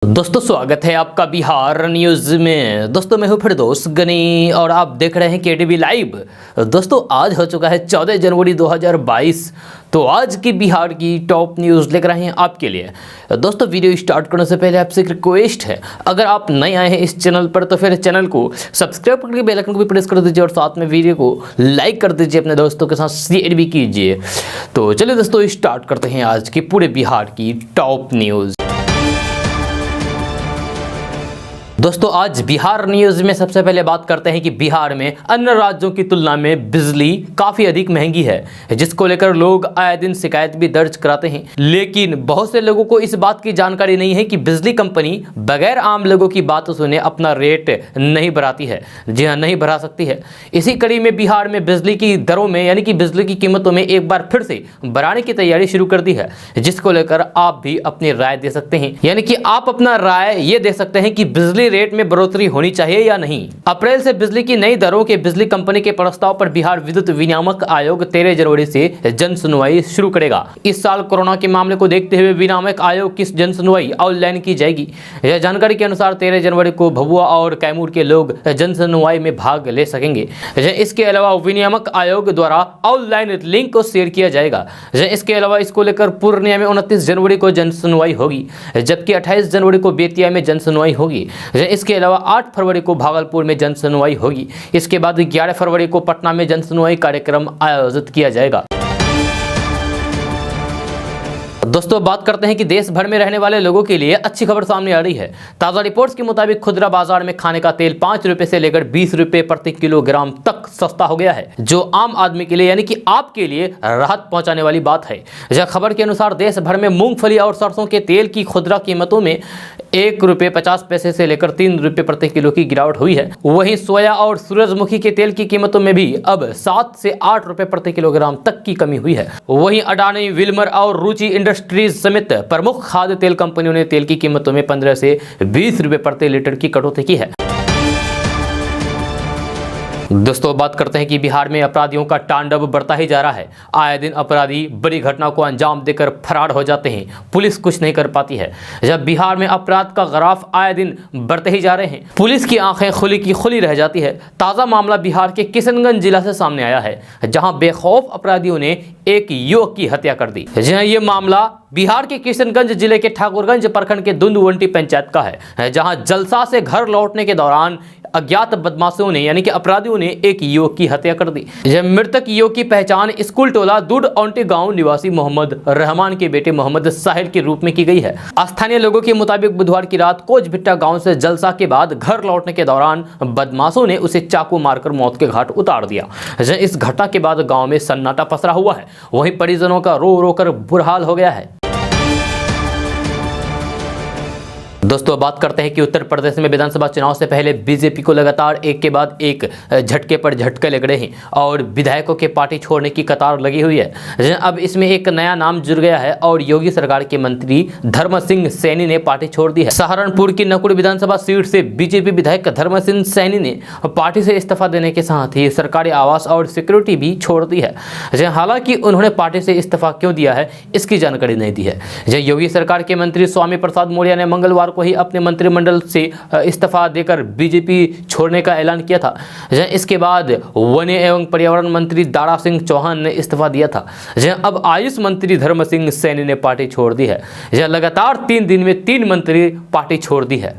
दोस्तों स्वागत है आपका बिहार न्यूज़ में। दोस्तों मैं हूं फिरदौस गनी और आप देख रहे हैं केडीवी लाइव। दोस्तों आज हो चुका है 14 जनवरी 2022। तो आज की बिहार की टॉप न्यूज़ लेकर आए हैं आपके लिए। दोस्तों वीडियो स्टार्ट करने से पहले आपसे एक रिक्वेस्ट है, अगर आप नए आए हैं इस चैनल पर तो फिर चैनल को सब्सक्राइब करके बेल आइकन को भी प्रेस कर दीजिए और साथ में वीडियो को लाइक कर दीजिए, अपने दोस्तों के साथ शेयर भी कीजिए। तो चलिए दोस्तों स्टार्ट करते हैं आज की पूरे बिहार की टॉप न्यूज़। दोस्तों आज बिहार न्यूज़ में सबसे पहले बात करते हैं कि बिहार में अन्य राज्यों की तुलना में बिजली काफ़ी अधिक महंगी है, जिसको लेकर लोग आए दिन शिकायत भी दर्ज कराते हैं। लेकिन बहुत से लोगों को इस बात की जानकारी नहीं है कि बिजली कंपनी बगैर आम लोगों की बात सुने अपना रेट नहीं बढ़ाती है। जी हाँ, नहीं बढ़ा सकती है। इसी कड़ी में बिहार में बिजली की दरों में यानी कि बिजली की कीमतों में एक बार फिर से बढ़ाने की तैयारी शुरू कर दी है, जिसको लेकर आप भी अपनी राय दे सकते हैं। यानी कि आप अपना राय ये दे सकते हैं कि बिजली रेट में बढ़ोतरी होनी चाहिए या नहीं। अप्रैल से बिजली की नई दरों के बिजली कंपनी के प्रस्ताव पर बिहार विद्युत विनियामक आयोग 13 जनवरी से जन सुनवाई शुरू करेगा। इस साल कोरोना के मामले को देखते हुए विनियामक आयोग की जन सुनवाई ऑनलाइन की जाएगी। यह जानकारी के अनुसार 13 जनवरी को भभुआ और कैमूर के लोग जन सुनवाई में भाग ले सकेंगे। इसके अलावा विनियामक आयोग द्वारा ऑनलाइन लिंक को शेयर किया जाएगा। इसके अलावा इसको लेकर पूर्णिया में 29 जनवरी को जन सुनवाई होगी, जबकि 28 जनवरी को बेतिया में जन सुनवाई होगी। इसके अलावा 8 फरवरी को भागलपुर में जन सुनवाई होगी। इसके बाद 11 फरवरी को पटना में जन सुनवाई कार्यक्रम आयोजित किया जाएगा। दोस्तों बात करते हैं कि देश भर में रहने वाले लोगों के लिए अच्छी खबर सामने आ रही है। ताज़ा रिपोर्ट्स के मुताबिक खुदरा बाजार में खाने का तेल 5 रुपए से लेकर 20 रुपए प्रति किलोग्राम तक सस्ता हो गया है, जो आम आदमी के लिए यानी कि आपके लिए राहत पहुंचाने वाली बात है। यह खबर के अनुसार देश भर में मूंगफली और सरसों के तेल की खुदरा कीमतों में 1 रुपये 50 पैसे से लेकर 3 रुपये प्रति किलो की गिरावट हुई है। वहीं सोया और सूरजमुखी के तेल की कीमतों में भी अब 7 से 8 रुपये प्रति किलोग्राम तक की कमी हुई है। वहीं अडानी, विल्मर और रुचि इंडस्ट्रीज समेत प्रमुख खाद्य तेल कंपनियों ने तेल की कीमतों में 15 से 20 रुपये प्रति लीटर की कटौती की है। दोस्तों बात करते हैं कि बिहार में अपराधियों का तांडव बढ़ता ही जा रहा है। आए दिन अपराधी बड़ी घटना को अंजाम देकर फरार हो जाते हैं, पुलिस कुछ नहीं कर पाती है। जब बिहार में अपराध का ग्राफ आए दिन बढ़ते ही जा रहे हैं, पुलिस की आंखें खुली की खुली रह जाती है। ताज़ा मामला बिहार के किशनगंज जिला से सामने आया है, जहां बेखौफ अपराधियों ने एक युवक की हत्या कर दी। ये मामला बिहार के किशनगंज जिले के ठाकुरगंज प्रखंड के दुंदुवंटी पंचायत का है, जहां जलसा से घर लौटने के दौरान अज्ञात बदमाशों ने यानी कि अपराधियों ने एक युवक की हत्या कर दी। यह मृतक युवक की पहचान स्कूल टोला दूध औंटी गांव निवासी मोहम्मद रहमान के बेटे मोहम्मद साहिल के रूप में की गई है। स्थानीय लोगों के मुताबिक बुधवार की रात कोचभिट्टा गांव से जलसा के बाद घर लौटने के दौरान बदमाशों ने उसे चाकू मारकर मौत के घाट उतार दिया। इस घटना के बाद गाँव में सन्नाटा पसरा हुआ है। वहीं परिजनों का रो रो कर बुरा हाल हो गया है। दोस्तों बात करते हैं कि उत्तर प्रदेश में विधानसभा चुनाव से पहले बीजेपी को लगातार एक के बाद एक झटके पर झटके लग रहे हैं और विधायकों के पार्टी छोड़ने की कतार लगी हुई है। अब इसमें एक नया नाम जुड़ गया है और योगी सरकार के मंत्री धर्म सिंह सैनी ने पार्टी छोड़ दी है। सहारनपुर की नकुड़ विधानसभा सीट से बीजेपी विधायक धर्म सिंह सैनी ने पार्टी से इस्तीफा देने के साथ ही सरकारी आवास और सिक्योरिटी भी छोड़ दी है। हालांकि उन्होंने पार्टी से इस्तीफा क्यों दिया है इसकी जानकारी नहीं दी है। योगी सरकार के मंत्री स्वामी प्रसाद मौर्य ने मंगलवार को ही अपने मंत्रिमंडल से इस्तीफा देकर बीजेपी छोड़ने का ऐलान किया था। इसके बाद वन एवं पर्यावरण मंत्री दारा सिंह चौहान ने इस्तीफा दिया था। अब आयुष मंत्री धर्म सिंह सैनी ने पार्टी छोड़ दी है। लगातार 3 दिन में 3 मंत्री पार्टी छोड़ दी है।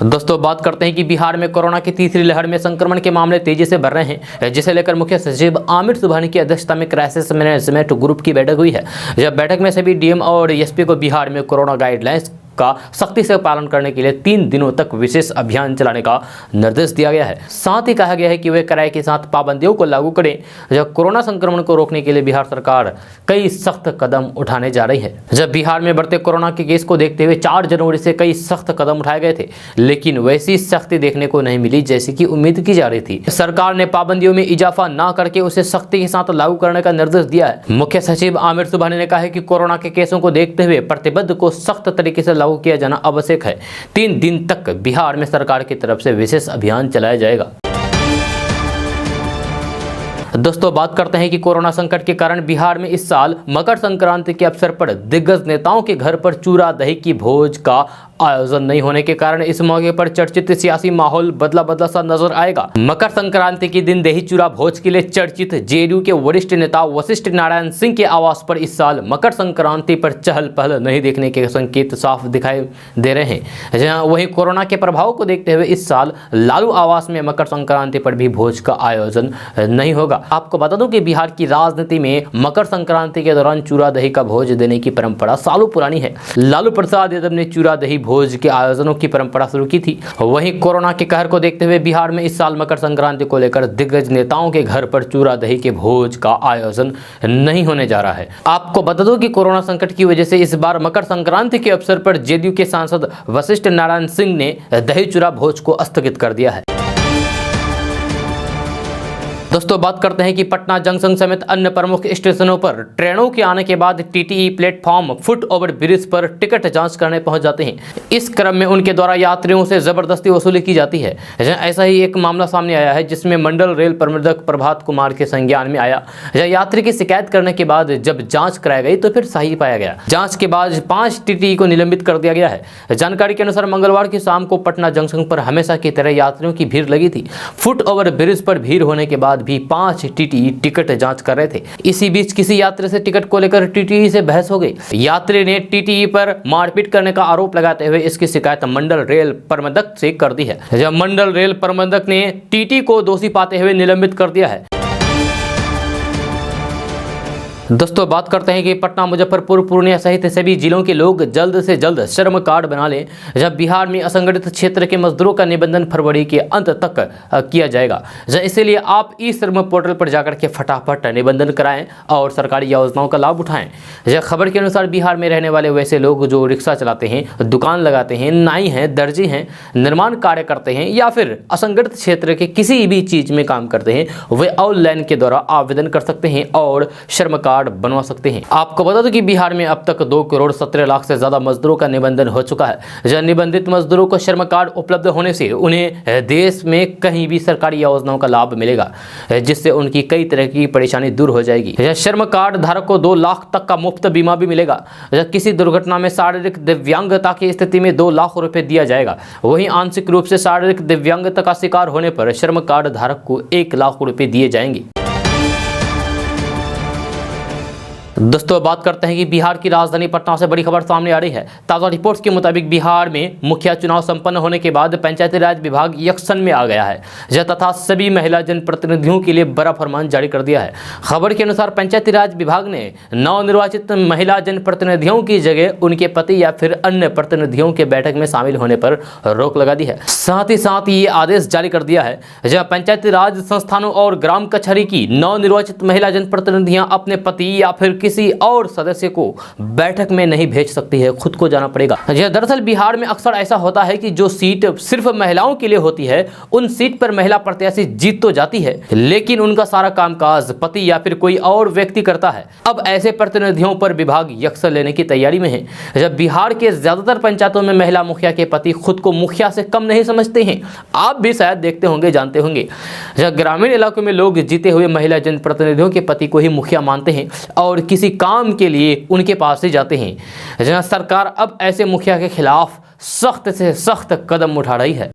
दोस्तों बात करते हैं कि बिहार में कोरोना की तीसरी लहर में संक्रमण के मामले तेजी से बढ़ रहे हैं, जिसे लेकर मुख्य सचिव आमिर सुबहानी की अध्यक्षता में क्राइसिस मैनेजमेंट ग्रुप की बैठक हुई है। जब बैठक में सभी डीएम और एसपी को बिहार में कोरोना गाइडलाइंस का सख्ती से पालन करने के लिए 3 दिनों तक विशेष अभियान चलाने का निर्देश दिया गया है। साथ ही कहा गया है कि वे कड़ाई के साथ पाबंदियों को लागू करें। जब कोरोना संक्रमण को रोकने के लिए बिहार सरकार कई सख्त कदम उठाने जा रही है। जब बिहार में बढ़ते कोरोना के केस को देखते हुए 4 जनवरी से कई सख्त कदम उठाए गए थे, लेकिन वैसी सख्ती देखने को नहीं मिली जैसी कि उम्मीद की जा रही थी। सरकार ने पाबंदियों में इजाफा न करके उसे सख्ती के साथ लागू करने का निर्देश दिया है। मुख्य सचिव आमिर सुबहानी ने कहा है कि कोरोना के केसों को देखते हुए प्रतिबद्ध को सख्त तरीके से लागू किया जाना आवश्यक है। 3 दिन तक बिहार में सरकार की तरफ से विशेष अभियान चलाया जाएगा। दोस्तों बात करते हैं कि कोरोना संकट के कारण बिहार में इस साल मकर संक्रांति के अवसर पर दिग्गज नेताओं के घर पर चूरा दही की भोज का आयोजन नहीं होने के कारण इस मौके पर चर्चित सियासी माहौल बदला सा नजर आएगा। मकर संक्रांति के दिन दही चूरा भोज के लिए चर्चित जेडीयू के वरिष्ठ नेता वशिष्ठ नारायण सिंह के आवास पर इस साल मकर संक्रांति पर चहल पहल नहीं देखने के संकेत साफ दिखाई दे रहे हैं। जहां वहीं कोरोना के प्रभाव को देखते हुए इस साल लालू आवास में मकर संक्रांति पर भी भोज का आयोजन नहीं होगा। आपको बता दूं कि बिहार की राजनीति में मकर संक्रांति के दौरान चूरा दही का भोज देने की परंपरा सालों पुरानी है। लालू प्रसाद यादव ने चूरा दही भोज के आयोजनों की परंपरा शुरू की थी। वहीं कोरोना के कहर को देखते हुए बिहार में इस साल मकर संक्रांति को लेकर दिग्गज नेताओं के घर पर चूरा दही के भोज का आयोजन नहीं होने जा रहा है। आपको बता दो कि कोरोना संकट की वजह से इस बार मकर संक्रांति के अवसर पर जेडीयू के सांसद वशिष्ठ नारायण सिंह ने दही चूरा भोज को स्थगित कर दिया है। दोस्तों बात करते हैं कि पटना जंक्शन समेत अन्य प्रमुख स्टेशनों पर ट्रेनों के आने के बाद TTE platform foot over bridge पर टिकट जांच करने पहुंच जाते हैं। इस क्रम में उनके द्वारा यात्रियों से जबरदस्ती वसूली की जाती है। ऐसा ही एक मामला सामने आया है जिसमें मंडल रेल प्रबंधक प्रभात कुमार के संज्ञान में आया। यात्री की शिकायत करने के बाद जब जाँच कराई गई तो फिर सही पाया गया। जाँच के बाद 5 टीटीई को निलंबित कर दिया गया है। जानकारी के अनुसार मंगलवार की शाम को पटना जंक्शन पर हमेशा की तरह यात्रियों की भीड़ लगी थी। फुट ओवर ब्रिज पर भीड़ होने के बाद भी 5 टीटीई टिकट जांच कर रहे थे। इसी बीच किसी यात्री से टिकट को लेकर टीटीई से बहस हो गई। यात्री ने टीटीई पर मारपीट करने का आरोप लगाते हुए इसकी शिकायत मंडल रेल प्रबंधक से कर दी है। जब मंडल रेल प्रबंधक ने टीटी को दोषी पाते हुए निलंबित कर दिया है। दोस्तों बात करते हैं कि पटना, मुजफ्फरपुर, पूर्णिया सहित सभी जिलों के लोग जल्द से जल्द श्रम कार्ड बना लें। जब बिहार में असंगठित क्षेत्र के मजदूरों का निबंधन फरवरी के अंत तक किया जाएगा। इसीलिए आप ई श्रम पोर्टल पर जाकर के फटाफट निबंधन कराएं और सरकारी योजनाओं का लाभ उठाएं। खबर के अनुसार बिहार में रहने वाले वैसे लोग जो रिक्शा चलाते हैं, दुकान लगाते हैं, नाई हैं, दर्जी हैं, निर्माण कार्य करते हैं या फिर असंगठित क्षेत्र के किसी भी चीज में काम करते हैं, वे ऑनलाइन के द्वारा आवेदन कर सकते हैं और श्रम कार्ड बनवा सकते हैं। आपको बता दो कि बिहार में अब तक 2 करोड़ 17 लाख से ज्यादा मजदूरों का निबंधन हो चुका है। जब निबंधित मजदूरों को श्रम कार्ड उपलब्ध होने से उन्हें देश में कहीं भी सरकारी योजनाओं का लाभ मिलेगा, जिससे उनकी कई तरह की परेशानी दूर हो जाएगी। श्रम कार्ड धारक को 2 लाख तक का मुफ्त बीमा भी मिलेगा। किसी दुर्घटना में शारीरिक दिव्यांगता की स्थिति में 2 लाख रुपए दिया जाएगा। वहीं आंशिक रूप से शारीरिक दिव्यांगता का शिकार होने पर श्रम कार्ड धारक को 1 लाख रुपए दिए जाएंगे। दोस्तों बात करते हैं कि बिहार की राजधानी पटना से बड़ी खबर सामने आ रही है। ताज़ा रिपोर्ट्स के मुताबिक बिहार में मुखिया चुनाव संपन्न होने के बाद पंचायती राज विभाग एक्शन में आ गया है तथा सभी महिला जनप्रतिनिधियों के लिए बड़ा फरमान जारी कर दिया है। खबर के अनुसार पंचायती राज विभाग ने नवनिर्वाचित महिला जनप्रतिनिधियों की जगह उनके पति या फिर अन्य प्रतिनिधियों के बैठक में शामिल होने पर रोक लगा दी है। साथ ही साथ ये आदेश जारी कर दिया है जहाँ पंचायती राज संस्थानों और ग्राम कचहरी की नवनिर्वाचित महिला जनप्रतिनिधियां अपने पति या फिर किसी और सदस्य को बैठक में नहीं भेज सकती है, खुद को जाना पड़ेगा। दरअसल बिहार में अक्सर ऐसा होता है कि जो सीट सिर्फ महिलाओं के लिए होती है, उन सीट पर महिला प्रत्याशी जीत तो जाती है, लेकिन उनका सारा कामकाज पति या फिर कोई और व्यक्ति करता है। अब ऐसे प्रतिनिधियों पर विभाग एक्शन लेने की तैयारी में है। जब बिहार के ज्यादातर पंचायतों में महिला मुखिया के पति खुद को मुखिया से कम नहीं समझते हैं। आप भी शायद देखते होंगे, जानते होंगे, जब ग्रामीण इलाकों में लोग जीते हुए महिला जनप्रतिनिधियों के पति को ही मुखिया मानते हैं और किसी काम के लिए उनके पास ही जाते हैं। जहां सरकार अब ऐसे मुखिया के खिलाफ सख्त से सख्त कदम उठा रही है।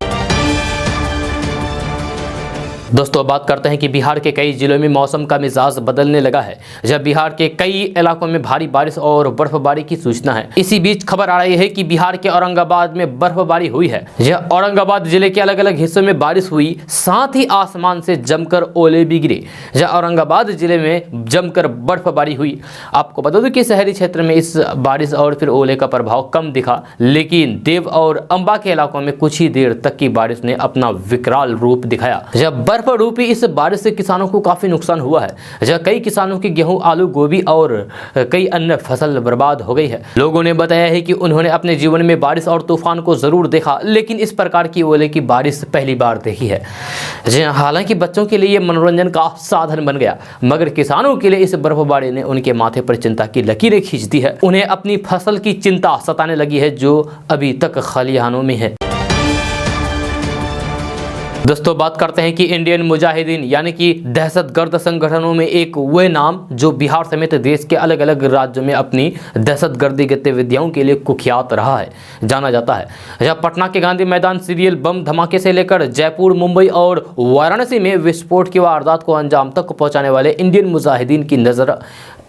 दोस्तों बात करते हैं कि बिहार के कई जिलों में मौसम का मिजाज बदलने लगा है। जब बिहार के कई इलाकों में भारी बारिश और बर्फबारी की सूचना है। इसी बीच खबर आ रही है कि बिहार के औरंगाबाद में बर्फबारी हुई है। यह औरंगाबाद जिले के अलग अलग हिस्सों में बारिश हुई, साथ ही आसमान से जमकर ओले भी गिरे। जहाँ औरंगाबाद जिले में जमकर बर्फबारी हुई। आपको बता दो कि शहरी क्षेत्र में इस बारिश और फिर ओले का प्रभाव कम दिखा, लेकिन देव और अंबा के इलाकों में कुछ ही देर तक की बारिश ने अपना विकराल रूप दिखाया। जब बर्फ रूपी इस बारिश से किसानों को काफी नुकसान हुआ है। जहाँ कई किसानों की गेहूं, आलू, गोभी और कई अन्य फसल बर्बाद हो गई है। लोगों ने बताया है कि उन्होंने अपने जीवन में बारिश और तूफान को जरूर देखा, लेकिन इस प्रकार की ओले की बारिश पहली बार देखी है। हालांकि बच्चों के लिए ये मनोरंजन का साधन बन गया, मगर किसानों के लिए इस बर्फबारी ने उनके माथे पर चिंता की लकीरें खींच दी है। उन्हें अपनी फसल की चिंता सताने लगी है, जो अभी तक खलिहानों में है। दोस्तों बात करते हैं कि इंडियन मुजाहिदीन यानी कि दहशतगर्द संगठनों में एक वह नाम जो बिहार समेत देश के अलग अलग राज्यों में अपनी दहशतगर्दी गतिविधियों के लिए कुख्यात रहा है, जाना जाता है। जहाँ पटना के गांधी मैदान सीरियल बम धमाके से लेकर जयपुर, मुंबई और वाराणसी में विस्फोट की वारदात को अंजाम तक पहुंचाने वाले इंडियन मुजाहिदीन की नजर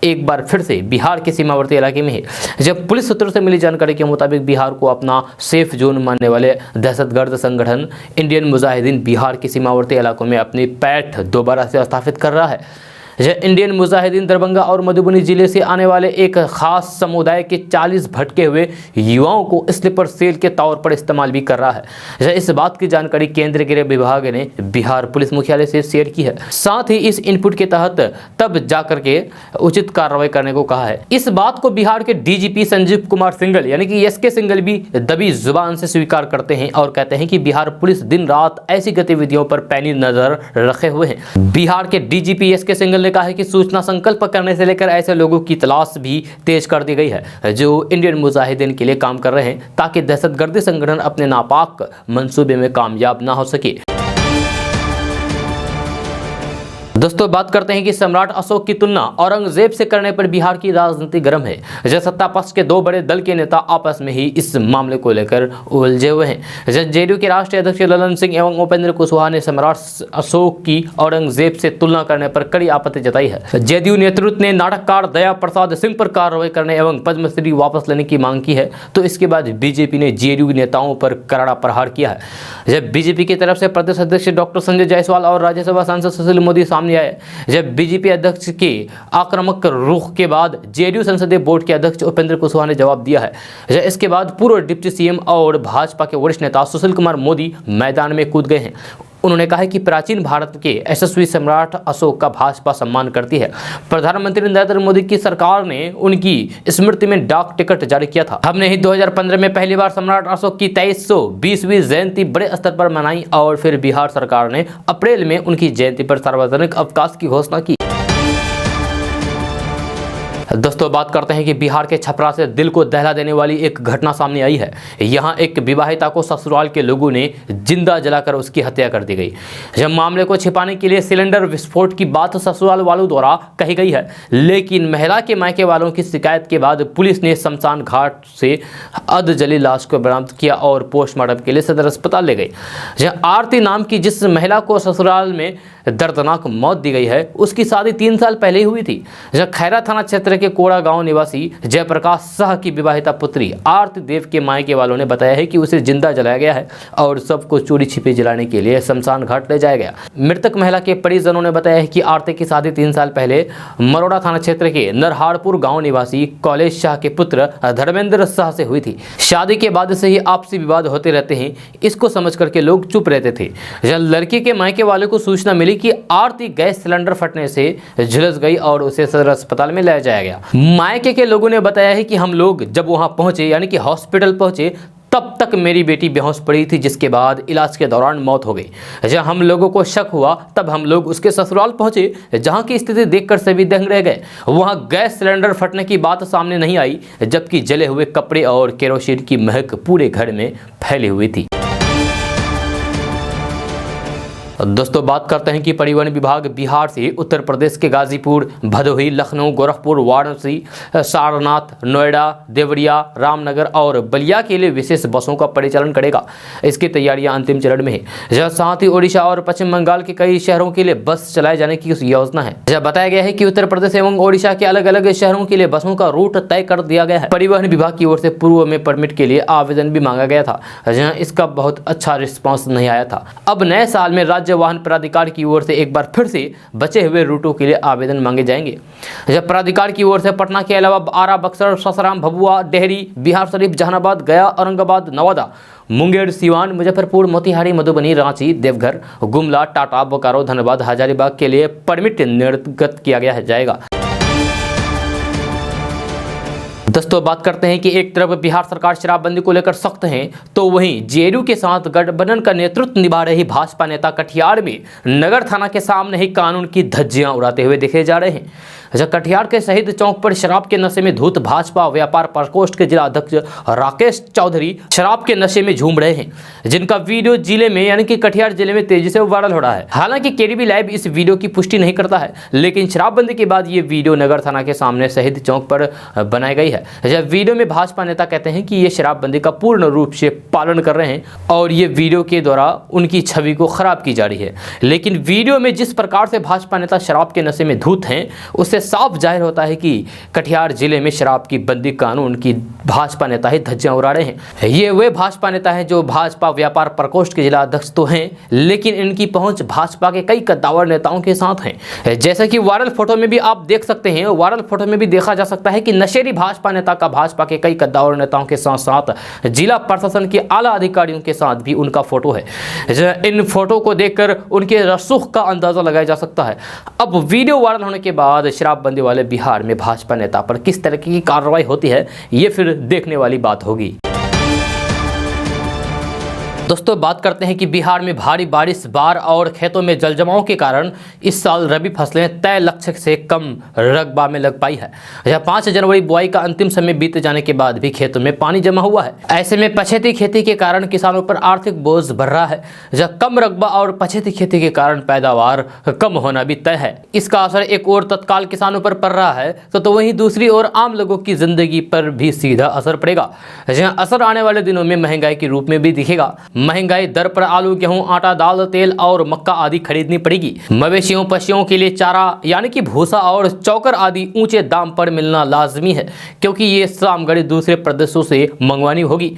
एक बार फिर से बिहार के सीमावर्ती इलाके में है। जब पुलिस सूत्रों से मिली जानकारी के मुताबिक बिहार को अपना सेफ जोन मानने वाले दहशतगर्द संगठन इंडियन मुजाहिदीन बिहार के सीमावर्ती इलाकों में अपनी पैठ दोबारा से स्थापित कर रहा है। यह इंडियन मुजाहिदीन दरभंगा और मधुबनी जिले से आने वाले एक खास समुदाय के 40 भटके हुए युवाओं को स्लीपर सेल के तौर पर इस्तेमाल भी कर रहा है। इस बात की जानकारी केंद्रीय गृह विभाग ने बिहार पुलिस मुख्यालय से शेयर की है। साथ ही इस इनपुट के तहत तब जाकर के उचित कार्रवाई करने को कहा है। इस बात को बिहार के डीजीपी संजीव कुमार सिंघल यानी कि एसके सिंघल भी दबी जुबान से स्वीकार करते हैं और कहते हैं कि बिहार पुलिस दिन रात ऐसी गतिविधियों पर पैनी नजर रखे हुए है। बिहार के डीजीपी एसके सिंघल ने कहा है कि सूचना संकल्प करने से लेकर ऐसे लोगों की तलाश भी तेज कर दी गई है जो इंडियन मुजाहिदीन के लिए काम कर रहे हैं ताकि दहशतगर्दी संगठन अपने नापाक मंसूबे में कामयाब ना हो सके। दोस्तों बात करते हैं कि सम्राट अशोक की तुलना औरंगजेब से करने पर बिहार की राजनीति गर्म है। जब सत्ता पक्ष के दो बड़े दल के नेता आपस में ही इस मामले को लेकर उलझे हुए हैं। जब जेडीयू के राष्ट्रीय अध्यक्ष ललन सिंह एवं उपेंद्र कुशवाहा ने सम्राट अशोक की औरंगजेब से तुलना करने पर कड़ी आपत्ति जताई है। जेडीयू नेतृत्व ने नाटककार दया प्रसाद सिंह पर कार्रवाई करने एवं पद्मश्री वापस लेने की मांग की है, तो इसके बाद बीजेपी ने जेडीयू नेताओं पर करारा प्रहार किया है। जब बीजेपी की तरफ से प्रदेश अध्यक्ष डॉक्टर संजय जायसवाल और राज्यसभा सांसद सुशील मोदी सामने आए, जब बीजेपी अध्यक्ष के आक्रामक रुख के बाद जेडीयू संसदीय बोर्ड के अध्यक्ष उपेंद्र कुशवाहा ने जवाब दिया है। इसके बाद पूर्व डिप्टी सीएम और भाजपा के वरिष्ठ नेता सुशील कुमार मोदी मैदान में कूद गए हैं। उन्होंने कहा है कि प्राचीन भारत के यशस्वी सम्राट अशोक का भाजपा सम्मान करती है। प्रधानमंत्री नरेंद्र मोदी की सरकार ने उनकी स्मृति में डाक टिकट जारी किया था। हमने ही 2015 में पहली बार सम्राट अशोक की 2320वीं जयंती बड़े स्तर पर मनाई और फिर बिहार सरकार ने अप्रैल में उनकी जयंती पर सार्वजनिक अवकाश की घोषणा की। दोस्तों बात करते हैं कि बिहार के छपरा से दिल को दहला देने वाली एक घटना सामने आई है। यहां एक विवाहिता को ससुराल के लोगों ने जिंदा जलाकर उसकी हत्या कर दी गई। जब मामले को छिपाने के लिए सिलेंडर विस्फोट की बात ससुराल वालों द्वारा कही गई है, लेकिन महिला के मायके वालों की शिकायत के बाद पुलिस ने शमशान घाट से अधजली लाश को बरामद किया और पोस्टमार्टम के लिए सदर अस्पताल ले गई। जहां आरती नाम की जिस महिला को ससुराल में दर्दनाक मौत दी गई है, उसकी शादी 3 साल पहले ही हुई थी। जहां खैरा थाना क्षेत्र के कोड़ा गांव निवासी जयप्रकाश शाह की विवाहिता पुत्री आरती देव के मायके वालों ने बताया है कि उसे जिंदा जलाया गया है और सबको चोरी छिपे जलाने के लिए शमशान घाट ले जाया गया। मृतक महिला के परिजनों ने बताया है कि आरती की शादी 3 साल पहले मरोड़ा थाना क्षेत्र के नरहारपुर गांव निवासी कौलेश शाह के पुत्र धर्मेंद्र शाह से हुई थी। शादी के बाद से ही आपसी विवाद होते रहते हैं, इसको समझ करके लोग चुप रहते थे। जब लड़की के मायके वाले को सूचना मिली कि आरती गैस सिलेंडर फटने से झुलस गई और उसे सदर अस्पताल में ले जाया गया। मायके के लोगों ने बताया है कि हम लोग जब वहां पहुंचे यानी कि हॉस्पिटल पहुंचे तब तक मेरी बेटी बेहोश पड़ी थी, जिसके बाद इलाज के दौरान मौत हो गई। जब हम लोगों को शक हुआ तब हम लोग उसके ससुराल पहुंचे, जहां की स्थिति देखकर सभी दंग रह गए। वहां गैस सिलेंडर फटने की बात सामने नहीं आई, जबकि जले हुए कपड़े और केरोसिन की महक पूरे घर में फैली हुई थी। दोस्तों बात करते हैं कि परिवहन विभाग बिहार से उत्तर प्रदेश के गाजीपुर, भदोही, लखनऊ, गोरखपुर, वाराणसी, सारनाथ, नोएडा, देवरिया, रामनगर और बलिया के लिए विशेष बसों का परिचालन करेगा। इसकी तैयारियां अंतिम चरण में है। साथ ही ओडिशा और पश्चिम बंगाल के कई शहरों के लिए बस चलाए जाने की योजना है। बताया गया है कि उत्तर प्रदेश एवं ओडिशा के अलग अलग शहरों के लिए बसों का रूट तय कर दिया गया है। परिवहन विभाग की ओर से पूर्व में परमिट के लिए आवेदन भी मांगा गया था, जहाँ इसका बहुत अच्छा रिस्पॉन्स नहीं आया था। अब नए साल में राज्य वाहन प्राधिकार की ओर से एक बार फिर से बचे हुए रूटों के लिए आवेदन मांगे जाएंगे। जब प्राधिकार की ओर से पटना के अलावा आरा, बक्सर, सासाराम, भभुआ, डेहरी, बिहार शरीफ, जहानाबाद, गया, औरंगाबाद, नवादा, मुंगेर, सीवान, मुजफ्फरपुर, मोतिहारी, मधुबनी, रांची, देवघर, गुमला, टाटा, बोकारो, धनबाद, हजारीबाग के लिए परमिट निर्गत किया गया जाएगा। दोस्तों बात करते हैं कि एक तरफ बिहार सरकार शराबबंदी को लेकर सख्त है, तो वहीं जेडीयू के साथ गठबंधन का नेतृत्व निभा रही भाजपा नेता कटिहार में नगर थाना के सामने ही कानून की धज्जियां उड़ाते हुए देखे जा रहे हैं। जब कटिहार के शहीद चौक पर शराब के नशे में धुत भाजपा व्यापार प्रकोष्ठ के जिला अध्यक्ष राकेश चौधरी शराब के नशे में झूम रहे हैं, जिनका वीडियो जिले में यानी कि कटिहार जिले में तेजी से वायरल हो रहा है। हालांकि केडीबी लाइव इस वीडियो की पुष्टि नहीं करता है, लेकिन शराबबंदी के बाद ये वीडियो नगर थाना के सामने शहीद चौक पर बनाई गई है। जब वीडियो में भाजपा नेता कहते हैं कि ये शराबबंदी का पूर्ण रूप से पालन कर रहे हैं और ये वीडियो के द्वारा उनकी छवि को खराब की जा रही है। लेकिन वीडियो में जिस प्रकार से भाजपा नेता शराब के नशे में धुत हैं, उससे साफ जाहिर होता है कि कटिहार जिले में शराब की बंदी कानून की भाजपा नेता ही धज्जियां उड़ा रहे हैं। ये वे भाजपा नेता हैं जो भाजपा व्यापार प्रकोष्ठ के जिला अध्यक्ष तो हैं, लेकिन इनकी पहुंच भाजपा के कई कद्दावर नेताओं के साथ है। जैसा कि वायरल फोटो में भी आप देख सकते हैं, वायरल फोटो में भी देखा जा सकता है कि नशेड़ी भाजपा नेता का भाजपा के कई कद्दावर नेताओं के साथ साथ जिला प्रशासन के आला अधिकारियों के साथ भी उनका फोटो है। इन फोटो को देखकर उनके रसूख का अंदाजा लगाया जा सकता है। अब वीडियो वायरल होने के बाद शराबबंदी वाले बिहार में भाजपा नेता पर किस तरह की कार्रवाई होती है, ये फिर देखने वाली बात होगी। दोस्तों, बात करते हैं कि बिहार में भारी बारिश, बाढ़ और खेतों में जलजमाव के कारण इस साल रबी फसलें तय लक्ष्य से कम रकबा में लग पाई है। जहाँ 5 जनवरी बुआई का अंतिम समय बीत जाने के बाद भी खेतों में पानी जमा हुआ है। ऐसे में पछेती खेती के कारण किसानों पर आर्थिक बोझ बढ़ रहा है। जहाँ कम रकबा और पछेती खेती के कारण पैदावार कम होना भी तय है। इसका असर एक ओर तत्काल किसानों पर पड़ रहा है तो वहीं दूसरी ओर आम लोगों की जिंदगी पर भी सीधा असर पड़ेगा। जहाँ असर आने वाले दिनों में महंगाई के रूप में भी दिखेगा। महंगाई दर पर आलू, गेहूं, आटा, दाल, तेल और मक्का आदि खरीदनी पड़ेगी। मवेशियों पशुओं के लिए चारा यानी कि भूसा और चौकर आदि ऊंचे दाम पर मिलना लाजमी है, क्योंकि ये सामग्री दूसरे प्रदेशों से मंगवानी होगी।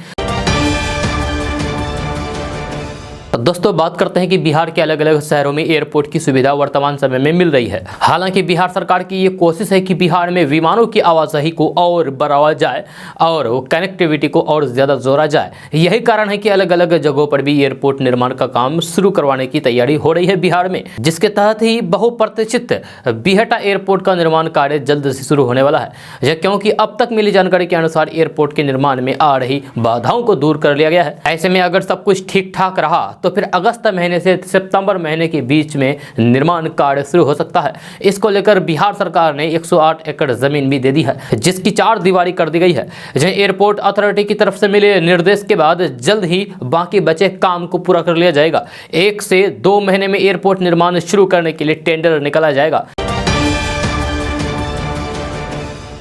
दोस्तों, बात करते हैं कि बिहार के अलग अलग शहरों में एयरपोर्ट की सुविधा वर्तमान समय में मिल रही है। हालांकि बिहार सरकार की ये कोशिश है कि बिहार में विमानों की आवाजाही को और बढ़ावा जाए और कनेक्टिविटी को और ज्यादा जोड़ा जाए। यही कारण है कि अलग अलग जगहों पर भी एयरपोर्ट निर्माण का काम शुरू करवाने की तैयारी हो रही है बिहार में, जिसके तहत ही बहुप्रतीक्षित बिहटा एयरपोर्ट का निर्माण कार्य जल्द से शुरू होने वाला है। क्योंकि अब तक मिली जानकारी के अनुसार एयरपोर्ट के निर्माण में आ रही बाधाओं को दूर कर लिया गया है। ऐसे में अगर सब कुछ ठीक ठाक रहा तो फिर अगस्त महीने से सितंबर महीने के बीच में निर्माण कार्य शुरू हो सकता है। इसको लेकर बिहार सरकार ने 108 एकड़ जमीन भी दे दी है, जिसकी 4 दीवारी कर दी गई है। एयरपोर्ट अथॉरिटी की तरफ से मिले निर्देश के बाद जल्द ही बाकी बचे काम को पूरा कर लिया जाएगा। 1 से 2 महीने में एयरपोर्ट निर्माण शुरू करने के लिए टेंडर निकाला जाएगा।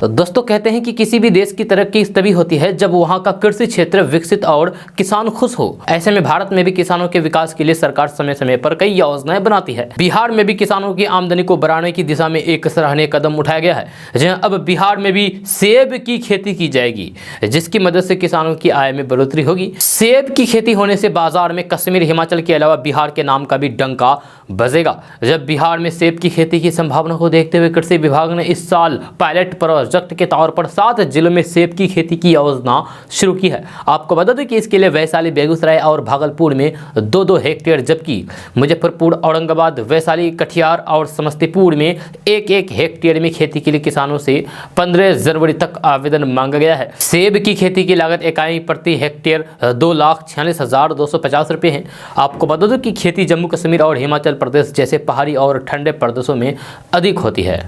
दोस्तों, कहते हैं कि किसी भी देश की तरक्की तभी होती है जब वहां का कृषि क्षेत्र विकसित और किसान खुश हो। ऐसे में भारत में भी किसानों के विकास के लिए सरकार समय समय पर कई योजनाएं बनाती है। बिहार में भी किसानों की आमदनी को बढ़ाने की दिशा में एक सराहनीय कदम उठाया गया है। जहां अब बिहार में भी सेब की खेती की जाएगी, जिसकी मदद से किसानों की आय में बढ़ोतरी होगी। सेब की खेती होने से बाजार में कश्मीर, हिमाचल के अलावा बिहार के नाम का भी डंका बजेगा। जब बिहार में सेब की खेती की संभावना को देखते हुए कृषि विभाग ने इस साल पायलट प्रोजेक्ट के तौर पर 7 जिलों में सेब की खेती की योजना शुरू की है। आपको बता दें कि इसके लिए वैशाली, बेगूसराय और भागलपुर में 2-2 हेक्टेयर, जबकि मुजफ्फरपुर, औरंगाबाद, वैशाली, कटिहार और समस्तीपुर में 1-1 हेक्टेयर में खेती के लिए किसानों से 15 जनवरी तक आवेदन मांगा गया है। सेब की खेती की लागत इकाई प्रति हेक्टेयर 2,46,250 रुपये है। आपको बता दें कि खेती जम्मू कश्मीर और हिमाचल प्रदेश जैसे पहाड़ी और ठंडे प्रदेशों में अधिक होती है।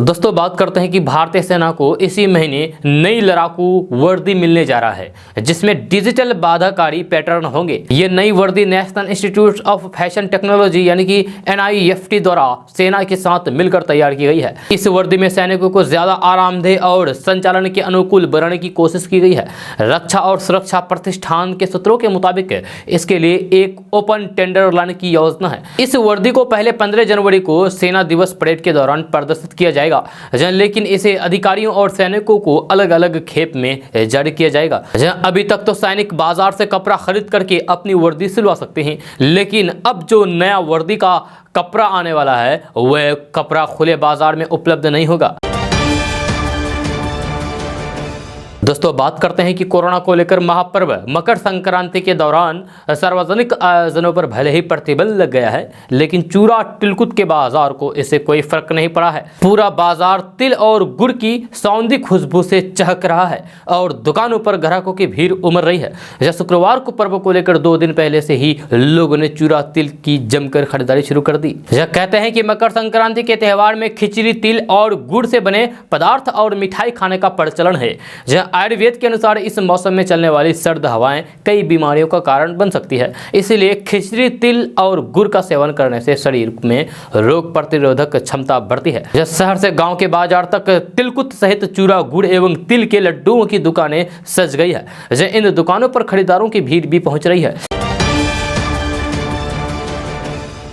दोस्तों, बात करते हैं कि भारतीय सेना को इसी महीने नई लड़ाकू वर्दी मिलने जा रहा है, जिसमें डिजिटल बाधाकारी पैटर्न होंगे। ये नई वर्दी national institute of fashion technology यानी कि NIFT द्वारा सेना के साथ मिलकर तैयार की गई है। इस वर्दी में सैनिकों को ज्यादा आरामदेह और संचालन के अनुकूल बनाने की कोशिश की गई है। रक्षा और सुरक्षा प्रतिष्ठान के सूत्रों के मुताबिक इसके लिए एक ओपन टेंडर लाने की योजना है। इस वर्दी को पहले 15 जनवरी को सेना दिवस परेड के दौरान प्रदर्शित किया जाएगा, लेकिन इसे अधिकारियों और सैनिकों को अलग अलग खेप में जारी किया जाएगा। अभी तक तो सैनिक बाजार से कपड़ा खरीद करके अपनी वर्दी सिलवा सकते हैं, लेकिन अब जो नया वर्दी का कपड़ा आने वाला है वह कपड़ा खुले बाजार में उपलब्ध नहीं होगा। दोस्तों बात करते हैं कि कोरोना को लेकर महापर्व मकर संक्रांति के दौरान सार्वजनिक आयोजनों पर भले ही प्रतिबंध लग गया है, लेकिन चूरा तिलकुट के बाजार को इससे कोई फर्क नहीं पड़ा है। पूरा बाजार तिल और गुड़ की सौंधी खुशबू से चहक रहा है और दुकानों पर ग्राहकों की भीड़ उमड़ रही है। शुक्रवार को पर्व को लेकर 2 दिन पहले से ही लोगों ने चूरा तिल की जमकर खरीदारी शुरू कर दी। कहते हैं कि मकर संक्रांति के त्यौहार में खिचड़ी, तिल और गुड़ से बने पदार्थ और मिठाई खाने का प्रचलन है। आयुर्वेद के अनुसार इस मौसम में चलने वाली सर्द हवाएं कई बीमारियों का कारण बन सकती है, इसलिए खिचड़ी, तिल और गुड़ का सेवन करने से शरीर में रोग प्रतिरोधक क्षमता बढ़ती है। शहर से गांव के बाजार तक तिलकुट सहित चूरा, गुड़ एवं तिल के लड्डुओं की दुकानें सज गई है। इन दुकानों पर खरीदारों की भीड़ भी पहुंच रही है।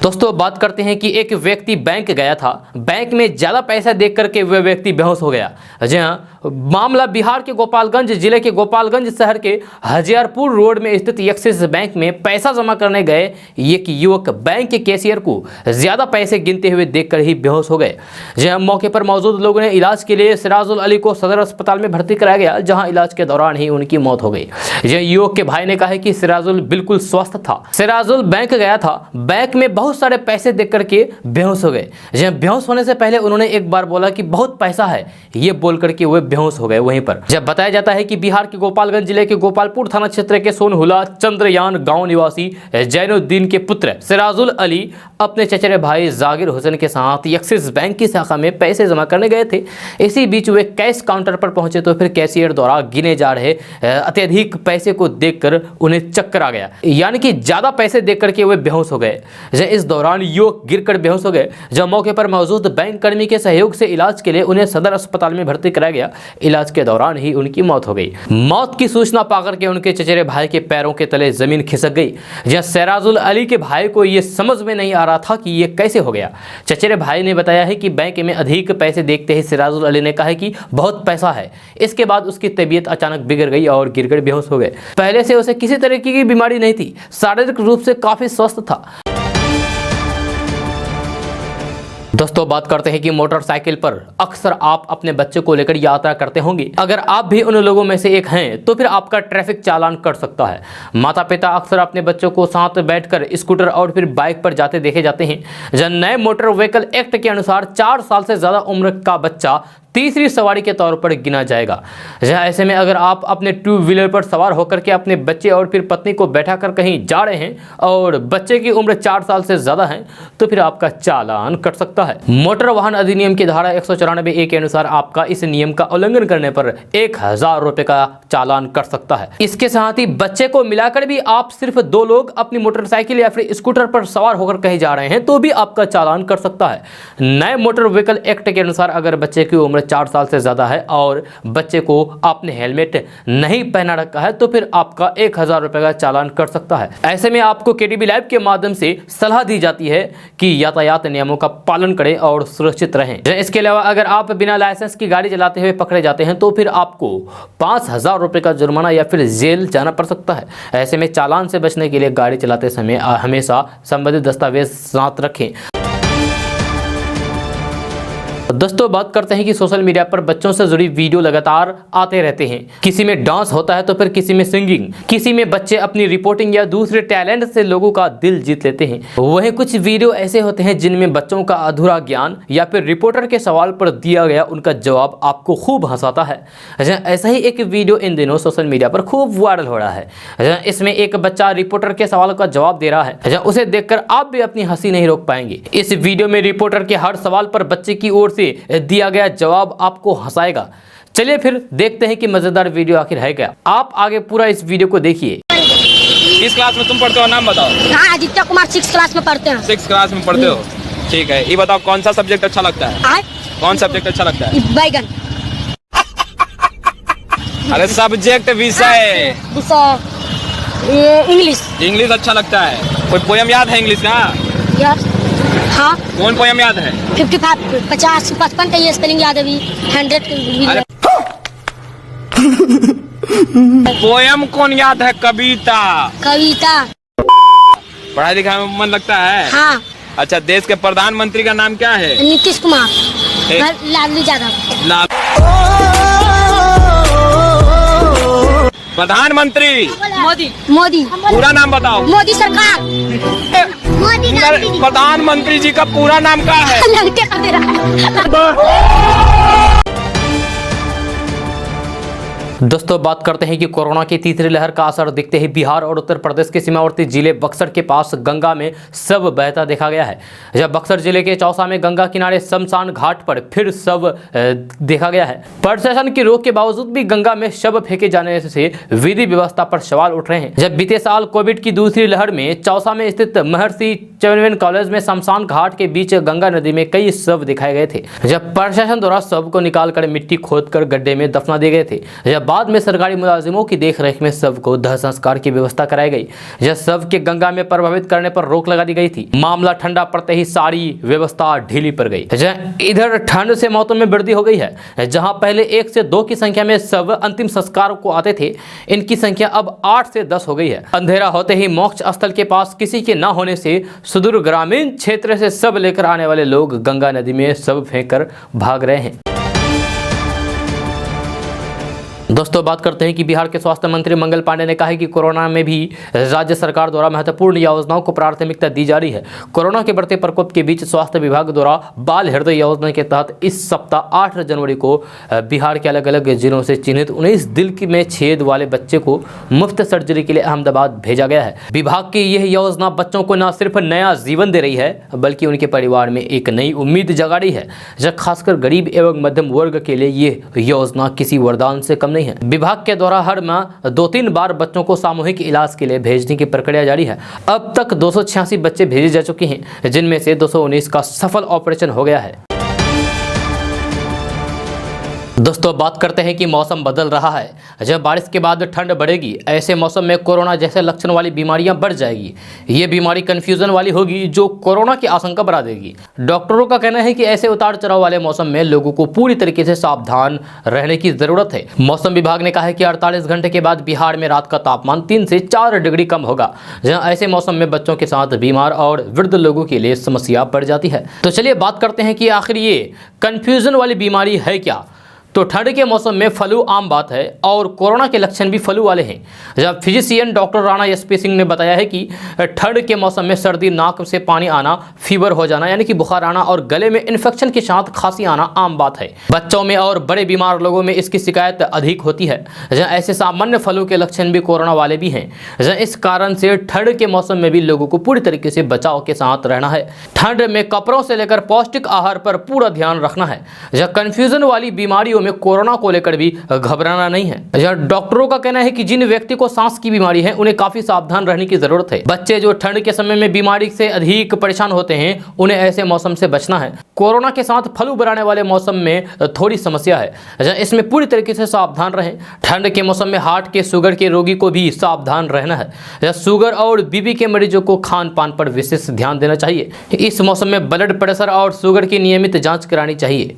दोस्तों बात करते हैं कि एक व्यक्ति बैंक गया था। बैंक में ज्यादा पैसा देख करके वह व्यक्ति बेहोश हो गया। जी हाँ, मामला बिहार के गोपालगंज जिले के गोपालगंज शहर के हजियारपुर रोड में स्थित एक्सिस बैंक में पैसा जमा करने गए एक युवक बैंक के कैशियर को ज्यादा पैसे गिनते हुए देखकर ही बेहोश हो गए। जी हाँ, मौके पर मौजूद लोगों ने इलाज के लिए सिराजुल अली को सदर अस्पताल में भर्ती कराया गया, जहां इलाज के दौरान ही उनकी मौत हो गई। युवक के भाई ने कहा कि सिराजुल बिल्कुल स्वस्थ था। सिराजुल बैंक गया था, बैंक में बहुत सारे पैसे देख करके बेहोश हो गए। बेहोश होने से पहले उन्होंने एक बार बोला कि बहुत पैसा है, ये बोल करके वे बेहोश हो गए। वहीं पर जब बताया जाता है कि बिहार के गोपालगंज जिले के गोपालपुर थाना क्षेत्र के सोनहुला चंद्रयान गांव निवासी जैनुद्दीन के पुत्र सिराजुल अली अपने चचेरे भाई जाकिर हुसैन के साथ एक्सिस बैंक की शाखा में पैसे जमा करने गए थे। इसी बीच वे कैश काउंटर पर पहुंचे तो फिर कैशियर द्वारा गिने जा रहे अत्यधिक पैसे को देखकर उन्हें चक्कर आ गया, यानी कि ज्यादा पैसे देख करके वे बेहोश हो गए। इस दौरान युवक गिरकर बेहोश हो गए। जब मौके पर मौजूद बैंक कर्मी के सहयोग से इलाज के लिए उन्हें सदर अस्पताल में भर्ती कराया गया। इलाज के दौरान ही उनकी मौत हो गई। मौत की सूचना पाकर के उनके चचेरे भाई के पैरों के तले जमीन खिसक गई। जब सिराजुल अली के भाई को यह समझ में नहीं आ रहा था कि यह कैसे हो गया। चचेरे भाई ने बताया है कि बैंक में अधिक पैसे देखते ही सिराजुल अली ने कहा कि बहुत पैसा है। इसके बाद उसकी तबीयत अचानक बिगड़ गई और गिरकर बेहोश हो गए। पहले से उसे किसी तरह की बीमारी नहीं थी, शारीरिक रूप से काफी स्वस्थ था। दोस्तों बात करते हैं कि मोटरसाइकिल पर अक्सर आप अपने बच्चे को लेकर यात्रा करते होंगे। अगर आप भी उन लोगों में से एक हैं तो फिर आपका ट्रैफिक चालान कट सकता है। माता पिता अक्सर अपने बच्चों को साथ बैठकर स्कूटर और फिर बाइक पर जाते देखे जाते हैं। जब नए मोटर व्हीकल एक्ट के अनुसार 4 साल से ज्यादा उम्र का बच्चा तीसरी सवारी के तौर पर गिना जाएगा। ऐसे में अगर आप अपने 2 व्हीलर पर सवार होकर के अपने बच्चे और फिर पत्नी को बैठाकर कहीं जा रहे हैं और बच्चे की उम्र 4 साल से ज्यादा है तो फिर आपका चालान कट सकता है। मोटर वाहन अधिनियम की धारा 194A के अनुसार आपका इस नियम का उल्लंघन करने पर 1000 रुपए का चालान कट सकता है। इसके साथ ही बच्चे को मिलाकर भी आप सिर्फ 2 लोग अपनी मोटरसाइकिल या फिर स्कूटर पर सवार होकर कहीं जा रहे हैं तो भी आपका चालान कट सकता है। नए मोटर व्हीकल एक्ट के अनुसार अगर बच्चे की उम्र 4 साल से ज्यादा है और बच्चे को आपने हेलमेट नहीं पहना रखा है तो फिर आपका 1000 रुपए का चालान कट सकता है। ऐसे में आपको केडीबी लाइव के माध्यम से सलाह दी जाती है कि यातायात नियमों का पालन करें और सुरक्षित रहें। इसके अलावा अगर आप बिना लाइसेंस की गाड़ी चलाते हुए पकड़े जाते हैं तो फिर आपको 5000 रुपए का जुर्माना या फिर जेल जाना पड़ सकता है। ऐसे में चालान से बचने के लिए गाड़ी चलाते समय हमेशा संबंधित दस्तावेज साथ रखें। दोस्तों बात करते हैं कि सोशल मीडिया पर बच्चों से जुड़ी वीडियो लगातार आते रहते हैं। किसी में डांस होता है तो फिर किसी में सिंगिंग, किसी में बच्चे अपनी रिपोर्टिंग या दूसरे टैलेंट से लोगों का दिल जीत लेते हैं। वहीं कुछ वीडियो ऐसे होते हैं जिनमें बच्चों का अधूरा ज्ञान या फिर रिपोर्टर के सवाल पर दिया गया उनका जवाब आपको खूब हंसाता है। ऐसा ही एक वीडियो इन दिनों सोशल मीडिया पर खूब वायरल हो रहा है। इसमें एक बच्चा रिपोर्टर के सवाल का जवाब दे रहा है। उसे देखकर आप भी अपनी हंसी नहीं रोक पाएंगे। इस वीडियो में रिपोर्टर के हर सवाल पर बच्चे की ओर से दिया गया जवाब आपको हंसाएगा। चलिए फिर देखते हैं कि मजेदार वीडियो आखिर है क्या। आप आगे पूरा इस वीडियो को देखिए। किस क्लास में तुम पढ़ते हो, नाम बताओ। हाँ, आदित्य कुमार 6 क्लास में पढ़ते हैं। 6 क्लास में पढ़ते हो, ठीक है। ये बताओ कौन सा सब्जेक्ट अच्छा लगता है? कौन सब्जेक्ट अच्छा लगता है? बैगन। अरे सब्जेक्ट विषय इंग्लिश। इंग्लिश अच्छा लगता है। कोई पोयम याद है इंग्लिश का? यस। हाँ। कौन पोयम याद है? 55, 50, 55 का ये स्पेलिंग याद है अभी। 100 पोयम कौन याद है? कविता। कविता। पढ़ाई लिखाई में मन लगता है? हाँ। अच्छा, देश के प्रधानमंत्री का नाम क्या है? नीतीश कुमार। लालू यादव। प्रधानमंत्री मोदी मोदी पूरा नाम बताओ। मोदी सरकार मोदी प्रधानमंत्री जी का पूरा नाम क्या है? लगते कर दे रहा है। दोस्तों बात करते हैं कि कोरोना की तीसरी लहर का असर दिखते ही बिहार और उत्तर प्रदेश के सीमावर्ती जिले बक्सर के पास गंगा में शव बहता देखा गया है। जब बक्सर जिले के चौसा में गंगा किनारे शमशान घाट पर फिर शव देखा गया है। प्रशासन की रोक के बावजूद भी गंगा में शव फेंके जाने से विधि व्यवस्था पर सवाल उठ रहे हैं। जब बीते साल कोविड की दूसरी लहर में चौसा में स्थित महर्षि चैनवेन कॉलेज में शमशान घाट के बीच गंगा नदी में कई शव दिखाए गए थे। जब प्रशासन द्वारा शव को निकालकर मिट्टी खोदकर गड्ढे में दफना दिए गए थे। जब बाद में सरकारी मुलाजिमों की देखरेख में शव को दाह संस्कार की व्यवस्था कराई गई। जब शव के गंगा में प्रभावित करने पर रोक लगा दी गई थी। मामला ठंडा पड़ते ही सारी व्यवस्था ढीली पड़ गई। इधर ठंड से मौतों में वृद्धि हो गई है। जहां पहले 1 से 2 की संख्या में शव अंतिम संस्कार को आते थे, इनकी संख्या अब 8 से 10 हो गई है। अंधेरा होते ही मोक्ष स्थल के पास किसी के न होने से सुदूर ग्रामीण क्षेत्र से शव लेकर आने वाले लोग गंगा नदी में शव फेंक कर भाग रहे हैं। दोस्तों बात करते हैं कि बिहार के स्वास्थ्य मंत्री मंगल पांडे ने कहा है कि कोरोना में भी राज्य सरकार द्वारा महत्वपूर्ण योजनाओं को प्राथमिकता दी जा रही है। कोरोना के बढ़ते प्रकोप के बीच स्वास्थ्य विभाग द्वारा बाल हृदय योजना के तहत इस सप्ताह 8 जनवरी को बिहार के अलग अलग जिलों से चिन्हित 19 दिल में छेद वाले बच्चे को मुफ्त सर्जरी के लिए अहमदाबाद भेजा गया है। विभाग की यह योजना बच्चों को न सिर्फ नया जीवन दे रही है, बल्कि उनके परिवार में एक नई उम्मीद जगा रही है। जब खासकर गरीब एवं मध्यम वर्ग के लिए ये योजना किसी वरदान से कम नहीं है। विभाग के द्वारा हर माह 2-3 बार बच्चों को सामूहिक इलाज के लिए भेजने की प्रक्रिया जारी है। अब तक 286 बच्चे भेजे जा चुके हैं, जिनमें से 219 का सफल ऑपरेशन हो गया है। दोस्तों बात करते हैं कि मौसम बदल रहा है। जब बारिश के बाद ठंड बढ़ेगी, ऐसे मौसम में कोरोना जैसे लक्षण वाली बीमारियां बढ़ जाएगी। ये बीमारी कंफ्यूजन वाली होगी जो कोरोना की आशंका बढ़ा देगी। डॉक्टरों का कहना है कि ऐसे उतार चढ़ाव वाले मौसम में लोगों को पूरी तरीके से सावधान रहने की जरूरत है। मौसम विभाग ने कहा है कि 48 घंटे के बाद बिहार में रात का तापमान 3 से 4 डिग्री कम होगा। जहाँ ऐसे मौसम में बच्चों के साथ बीमार और वृद्ध लोगों के लिए समस्या बढ़ जाती है। तो चलिए बात करते हैं कि आखिर ये कंफ्यूजन वाली बीमारी है क्या। तो ठंड के मौसम में फ्लू आम बात है और कोरोना के लक्षण भी फ्लू वाले हैं। जब physician doctor Rana SP Singh ने बताया है कि ठंड के मौसम में सर्दी, नाक से पानी आना, फीवर हो जाना यानी कि बुखार आना और गले में इन्फेक्शन के साथ खांसी आना आम बात है। बच्चों में और बड़े बीमार लोगों में इसकी शिकायत अधिक होती है। ऐसे सामान्य फ्लू के लक्षण भी कोरोना वाले भी हैं। इस कारण से ठंड के मौसम में भी लोगों को पूरी तरीके से बचाव के साथ रहना है। ठंड में कपड़ों से लेकर पौष्टिक आहार पर पूरा ध्यान रखना है। कंफ्यूजन वाली बीमारियों में कोरोना को लेकर भी घबराना नहीं है। डॉक्टरों का कहना है कि जिन व्यक्ति को सांस की बीमारी है उन्हें काफी सावधान रहने की जरूरत है। बच्चे जो ठंड के समय में बीमारी से अधिक परेशान होते हैं, उन्हें ऐसे मौसम से बचना है। कोरोना के साथ फ्लू बढ़ाने वाले मौसम में थोड़ी समस्या है, इसमें पूरी तरीके से सावधान रहें। ठंड के मौसम में हार्ट के, शुगर के रोगी को भी सावधान रहना है। शुगर और बीपी के मरीजों को खान पान पर विशेष ध्यान देना चाहिए। इस मौसम में ब्लड प्रेशर और शुगर की नियमित जांच करानी चाहिए।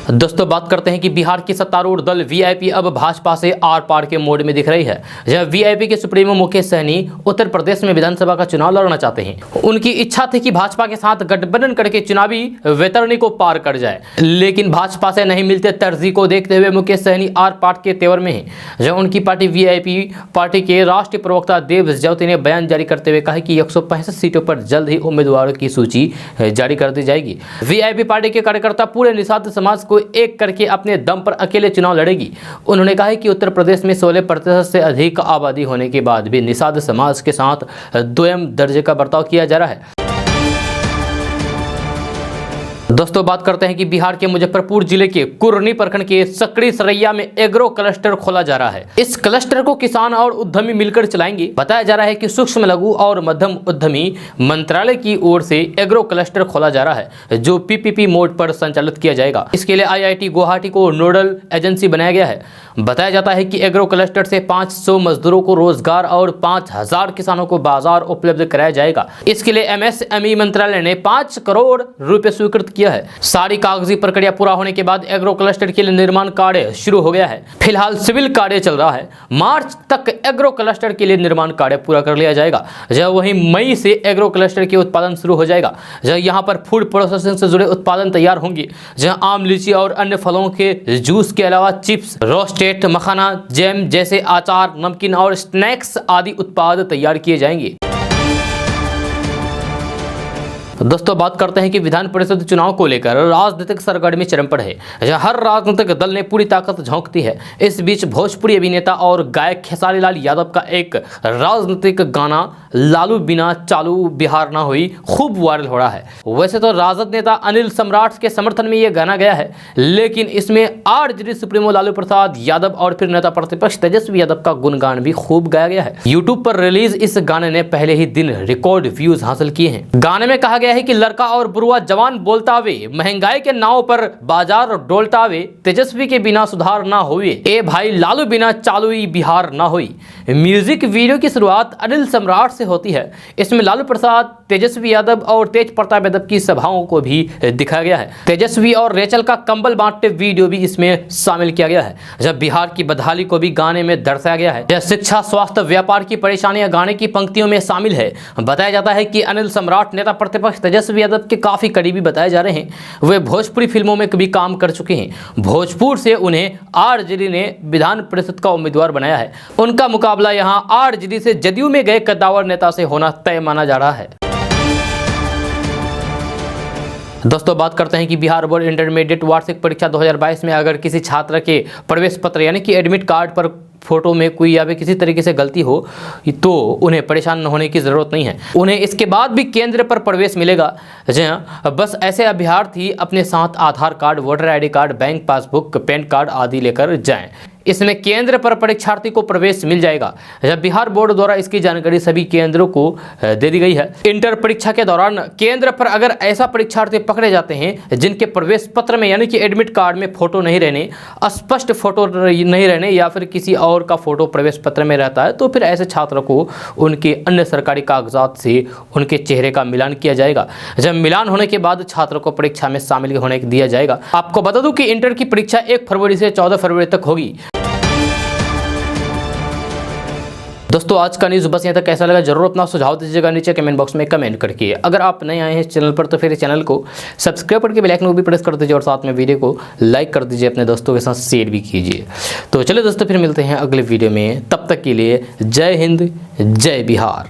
दोस्तों बात करते हैं कि बिहार की सत्तारूढ़ दल वीआईपी अब भाजपा से आर पार के मोड में दिख रही है। जब वीआईपी के सुप्रीमो मुकेश सहनी उत्तर प्रदेश में विधानसभा का चुनाव लड़ना चाहते हैं। उनकी इच्छा थी कि भाजपा के साथ गठबंधन करके चुनावी वैतरणी को पार कर जाए, लेकिन भाजपा से नहीं मिलते तरजीह को देखते हुए मुकेश सहनी आर पार के तेवर में है। जब उनकी पार्टी वीआईपी पार्टी के राष्ट्रीय प्रवक्ता देव ज्योति ने बयान जारी करते हुए कहा कि 165 सीटों पर जल्द ही उम्मीदवारों की सूची जारी कर दी जाएगी। वीआईपी पार्टी के कार्यकर्ता पूरे निषाद समाज को एक करके अपने दम पर अकेले चुनाव लड़ेगी। उन्होंने कहा कि उत्तर प्रदेश में 16% से अधिक आबादी होने के बाद भी निषाद समाज के साथ द्वयम दर्जे का बर्ताव किया जा रहा है। दोस्तों बात करते हैं कि बिहार के मुजफ्फरपुर जिले के कुरनी प्रखंड के सकड़ी सरैया में एग्रो क्लस्टर खोला जा रहा है। इस क्लस्टर को किसान और उद्यमी मिलकर चलाएंगे। बताया जा रहा है कि सूक्ष्म, लघु और मध्यम उद्यमी मंत्रालय की ओर से एग्रो क्लस्टर खोला जा रहा है, जो पीपीपी मोड पर संचालित किया जाएगा। इसके लिए आईआईटी गुवाहाटी को नोडल एजेंसी बनाया गया है। बताया जाता है कि एग्रो क्लस्टर से 500 मजदूरों को रोजगार और 5000 किसानों को बाजार उपलब्ध कराया जाएगा। इसके लिए एमएसएमई मंत्रालय ने 5 करोड़ रुपए स्वीकृत किया किया है। सारी कागजी प्रक्रिया पूरा होने के बाद एग्रो क्लस्टर के लिए निर्माण कार्य शुरू हो गया है। फिलहाल सिविल कार्य चल रहा है। मार्च तक एग्रो क्लस्टर के लिए निर्माण कार्य पूरा कर लिया जाएगा। जब वहीं मई से एग्रो क्लस्टर के उत्पादन शुरू हो जाएगा। जब यहाँ पर फूड प्रोसेसिंग से जुड़े उत्पादन तैयार होंगे, जहाँ आम, लीची और अन्य फलों के जूस के अलावा चिप्स, रोस्टेड मखाना, जैम जैसे आचार, नमकीन और स्नैक्स आदि उत्पाद तैयार किए जाएंगे। दोस्तों बात करते हैं कि विधान परिषद चुनाव को लेकर राजनीतिक सरगर्मी चरम पर है। हर राजनीतिक दल ने पूरी ताकत झोंकती है। इस बीच भोजपुरी अभिनेता और गायक खेसारी लाल यादव का एक राजनीतिक गाना लालू बिना चालू बिहार ना हुई खूब वायरल हो रहा है। वैसे तो राजद नेता अनिल सम्राट के समर्थन में यह गाना गया है, लेकिन इसमें आरजेडी सुप्रीमो लालू प्रसाद यादव और फिर नेता प्रतिपक्ष तेजस्वी यादव का गुणगान भी खूब गाया गया है। यूट्यूब पर रिलीज इस गाने ने पहले ही दिन रिकॉर्ड व्यूज हासिल किए हैं। गाने में कहा गया है कि लड़का और बुरुआ जवान बोलता वे, महंगाई के नाव पर बाजार डोलता वे, तेजस्वी के बिना सुधार ना हुए, ए भाई लालू बिना चालू बिहार ना हुई। म्यूजिक वीडियो की शुरुआत अनिल सम्राट से होती है। इसमें लालू प्रसाद, तेजस्वी यादव और तेज प्रताप यादव की सभाओं को भी दिखाया गया है। तेजस्वी और रेचल का कंबल बांटते वीडियो भी इसमें शामिल किया गया है। जब बिहार की बदहाली को भी गाने में दर्शाया गया है। शिक्षा, स्वास्थ्य, व्यापार की परेशानियां गाने की पंक्तियों में शामिल है। बताया जाता है कि अनिल सम्राट नेता प्रतिपक्ष तेजस्वी यादव के काफी करीबी बताए जा रहे हैं। वे भोजपुरी फिल्मों में भी काम कर चुके हैं। भोजपुर से उन्हें आरजेडी ने विधान परिषद का उम्मीदवार बनाया है। उनका मुकाबला यहां आरजेडी से जदयू में गए कद्दावर नेता से होना तय माना जा रहा है। दोस्तों बात करते हैं कि बिहार बोर्ड इंटरमीडिएट वार्षिक परीक्षा 2022 में अगर किसी छात्र के प्रवेश पत्र यानी कि एडमिट कार्ड पर फोटो में कोई या फिर किसी तरीके से गलती हो तो उन्हें परेशान न होने की ज़रूरत नहीं है। उन्हें इसके बाद भी केंद्र पर प्रवेश मिलेगा। जी हाँ, बस ऐसे अभ्यर्थी अपने साथ Aadhaar card, voter ID card, bank passbook, PAN card आदि लेकर जाएं। इसमें केंद्र पर परीक्षार्थी को प्रवेश मिल जाएगा। जब बिहार बोर्ड द्वारा इसकी जानकारी सभी केंद्रों को दे दी गई है। इंटर परीक्षा के दौरान केंद्र पर अगर ऐसा परीक्षार्थी पकड़े जाते हैं जिनके प्रवेश पत्र में यानी कि एडमिट कार्ड में फोटो नहीं रहने, स्पष्ट फोटो नहीं रहने या फिर किसी और का फोटो प्रवेश पत्र में रहता है, तो फिर ऐसे छात्र को उनके अन्य सरकारी कागजात से उनके चेहरे का मिलान किया जाएगा। जब मिलान होने के बाद छात्र को परीक्षा में शामिल होने दिया जाएगा। आपको बता दूं कि इंटर की परीक्षा 1 फरवरी से 14 फरवरी तक होगी। दोस्तों आज का न्यूज़ बस यहाँ तक। कैसा लगा जरूर अपना सुझाव दीजिएगा नीचे कमेंट बॉक्स में कमेंट करके। अगर आप नए आए हैं चैनल पर तो फिर चैनल को सब्सक्राइब करके बेल आइकन को भी प्रेस कर दीजिए और साथ में वीडियो को लाइक कर दीजिए, अपने दोस्तों के साथ शेयर भी कीजिए। तो चलिए दोस्तों फिर मिलते हैं अगले वीडियो में। तब तक के लिए जय हिंद, जय बिहार।